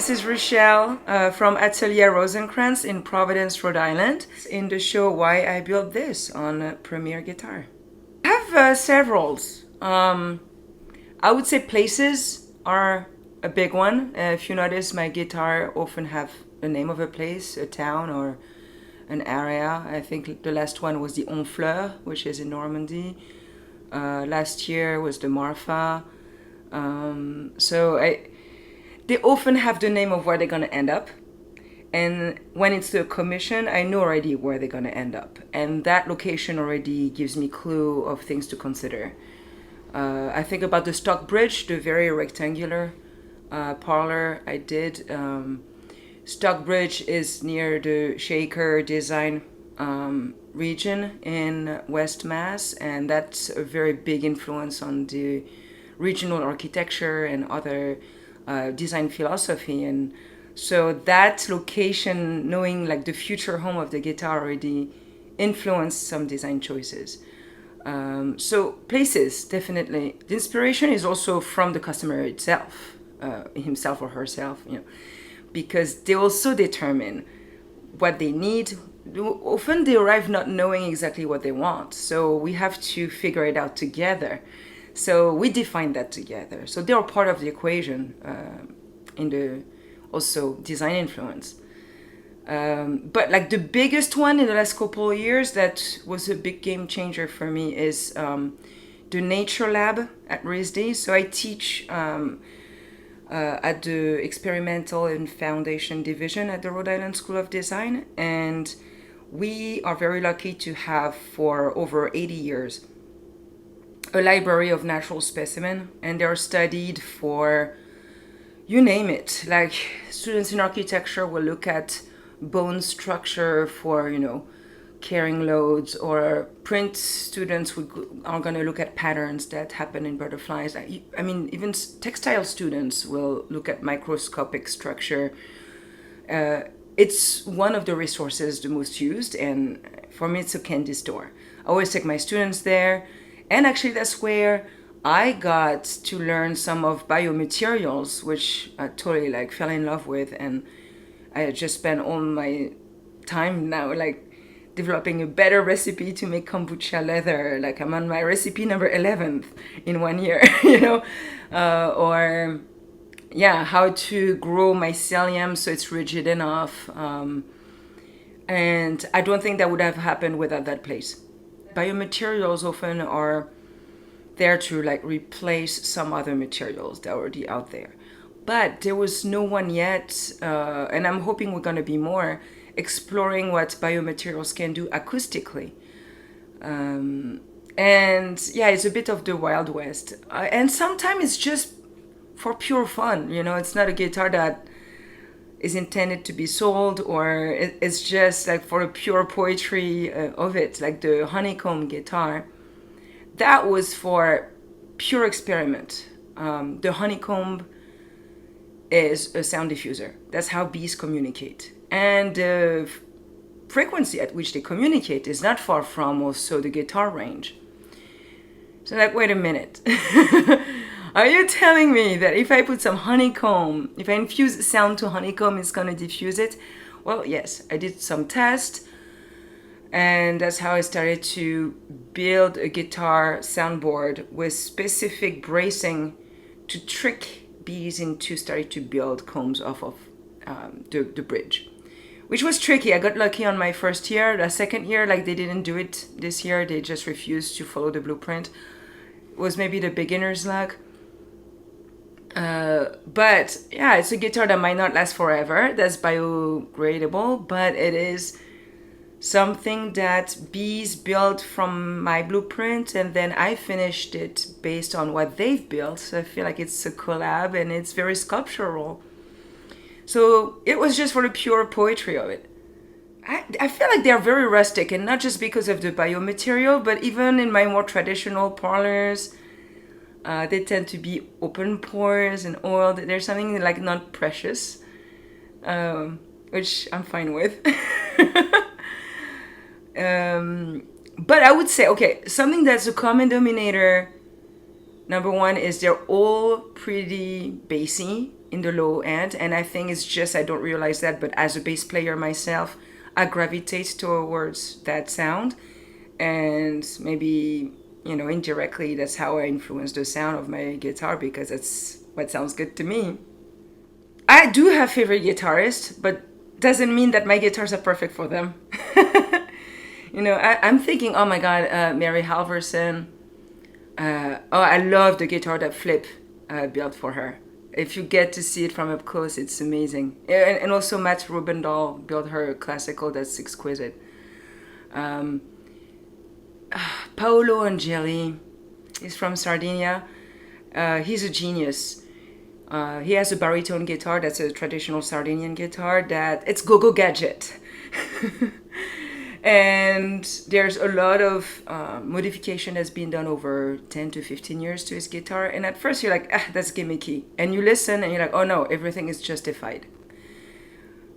This is Rochelle from Atelier Rosenkrantz in Providence, Rhode Island, in the show Why I Built This on Premier Guitar. I have several. I would say places are a big one. If you notice, my guitar often have the name of a place, a town, or an area. I think the last one was the Honfleur, which is in Normandy. Last year was the Marfa. They often have the name of where they're going to end up. And when it's the commission, I know already where they're going to end up. And that location already gives me clue of things to consider. I think about the Stockbridge, the very rectangular parlor I did. Stockbridge is near the Shaker Design region in West Mass, and that's a very big influence on the regional architecture and other design philosophy. And so that location, knowing like the future home of the guitar, already influenced some design choices. So places, definitely. The inspiration is also from the customer itself, himself or herself, because they also determine what they need. Often they arrive not knowing exactly what they want, so we have to figure it out together. So we define that together. So they are part of the equation in the also design influence. But like the biggest one in the last couple of years that was a big game changer for me is the Nature Lab at RISD. So I teach at the Experimental and Foundation Division at the Rhode Island School of Design. And we are very lucky to have for over 80 years a library of natural specimens, and they are studied for, you name it. Like students in architecture will look at bone structure for, carrying loads, or print students are going to look at patterns that happen in butterflies. I mean, even textile students will look at microscopic structure. It's one of the resources the most used, and for me, it's a candy store. I always take my students there. And actually, that's where I got to learn some of biomaterials, which I totally fell in love with. And I just spent all my time now developing a better recipe to make kombucha leather. I'm on my recipe number 11th in 1 year, how to grow mycelium so it's rigid enough. And I don't think that would have happened without that place. Biomaterials often are there to replace some other materials that are already out there. But there was no one yet, and I'm hoping we're going to be more, exploring what biomaterials can do acoustically. It's a bit of the Wild West. And sometimes it's just for pure fun, it's not a guitar that is intended to be sold, or it's just for a pure poetry of it, like the honeycomb guitar. That was for pure experiment. The honeycomb is a sound diffuser. That's how bees communicate. And the frequency at which they communicate is not far from also the guitar range. So wait a minute. Are you telling me that if I put some honeycomb, if I infuse sound to honeycomb, it's going to diffuse it? Well, yes, I did some tests, and that's how I started to build a guitar soundboard with specific bracing to trick bees into starting to build combs off of the bridge, which was tricky. I got lucky on my first year. The second year, they didn't do it this year. They just refused to follow the blueprint. It was maybe the beginner's luck. But yeah, it's a guitar that might not last forever. That's biodegradable, but it is something that bees built from my blueprint, and then I finished it based on what they've built. So I feel like it's a collab, and it's very sculptural. So it was just for the pure poetry of it. I feel like they're very rustic, and not just because of the biomaterial, but even in my more traditional parlors, they tend to be open pores and oiled. There's something not precious, which I'm fine with. But I would say, okay, something that's a common denominator, number one, is they're all pretty bassy in the low end, and I think it's just I don't realize that, but as a bass player myself, I gravitate towards that sound, and maybe, you know, indirectly that's how I influence the sound of my guitar, because that's what sounds good to me. I do have favorite guitarists, but doesn't mean that my guitars are perfect for them. You know, I'm thinking, oh my god, Mary Halverson. Oh, I love the guitar that Flip built for her. If you get to see it from up close, it's amazing. And also Matt Rubendahl built her classical that's exquisite. Um, Paolo Angeli is from Sardinia. He's a genius. He has a baritone guitar that's a traditional Sardinian guitar that it's go-go gadget. And there's a lot of modification that's been done over 10 to 15 years to his guitar. And at first you're like, ah, that's gimmicky. And you listen and you're like, oh no, everything is justified.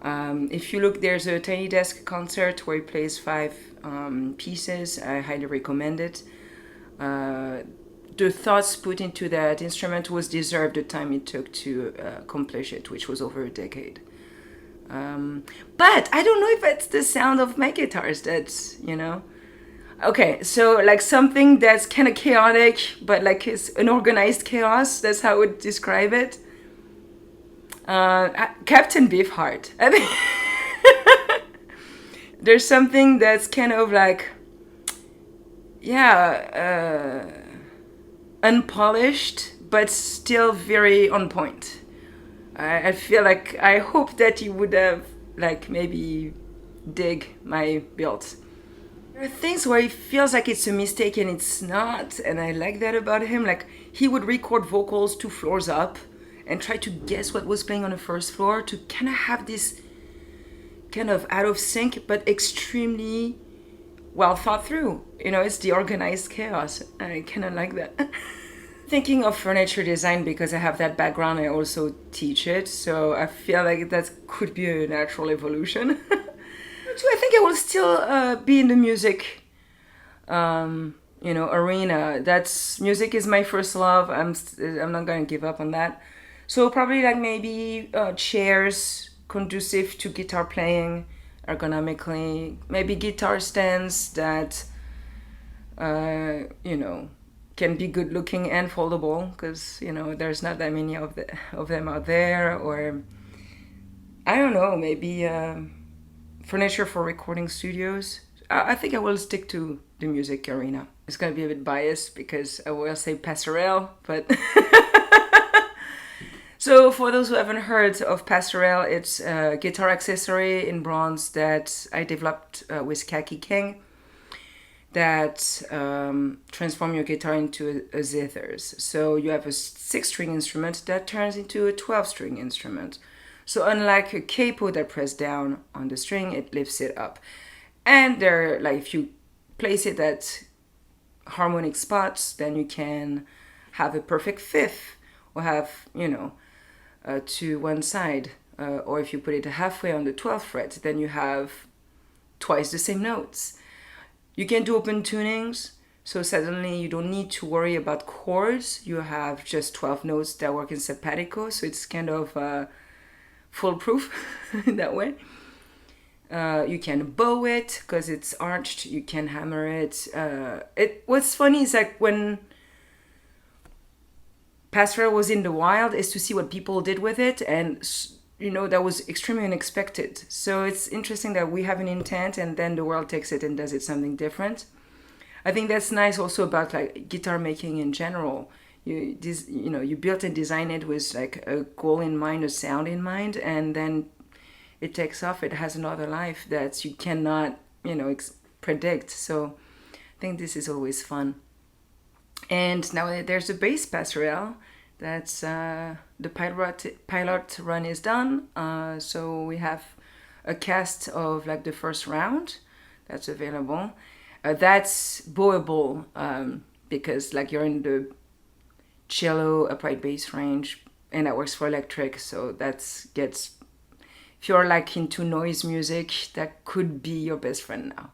If you look, there's a Tiny Desk concert where he plays 5 pieces. I highly recommend it. The thoughts put into that instrument was deserved the time it took to accomplish it, which was over a decade. But I don't know if it's the sound of my guitars that's, you know. Okay, so like something that's kind of chaotic, but like it's an organized chaos. That's how I would describe it. Captain Beefheart. I think there's something that's kind of like, yeah, unpolished, but still very on point. I feel like I hope that he would have like maybe dig my build. There are things where he feels like it's a mistake and it's not, and I like that about him. Like he would record vocals 2 floors up and try to guess what was playing on the first floor to kind of have this kind of out of sync but extremely well thought through. You know, it's the organized chaos. I kind of like that. Thinking of furniture design, because I have that background, I also teach it, so I feel like that could be a natural evolution. So I think I will still be in the music, you know, arena. That's music is my first love. I'm not gonna give up on that. So probably like maybe chairs conducive to guitar playing ergonomically, maybe guitar stands that you know, can be good looking and foldable, because you know there's not that many of them out there. Or I don't know, maybe furniture for recording studios. I think I will stick to the music arena. It's gonna be a bit biased because I will say Passerelle, but so for those who haven't heard of Passerelle, it's a guitar accessory in bronze that I developed with Kaki King, that transform your guitar into a zithers. So you have a 6-string instrument that turns into a 12-string instrument. So unlike a capo that press down on the string, it lifts it up. And there, like if you place it at harmonic spots, then you can have a perfect fifth, or have, you know, to one side. Or if you put it halfway on the 12th fret, then you have twice the same notes. You can do open tunings, so suddenly you don't need to worry about chords. You have just 12 notes that work in simpatico, so it's kind of foolproof in that way. You can bow it because it's arched. You can hammer it. What's funny is like when Passerelle was in the wild, is to see what people did with it, and you know, that was extremely unexpected. So it's interesting that we have an intent and then the world takes it and does it something different. I think that's nice also about like guitar making in general. You know, you built and designed it with like a goal in mind, a sound in mind, and then it takes off. It has another life that you cannot, you know, predict. So I think this is always fun. And now there's a bass Passerelle. That's the pilot run is done. So we have a cast of like the first round that's available. That's bowable because like you're in the cello upright bass range, and that works for electric. So if you're like into noise music, that could be your best friend now.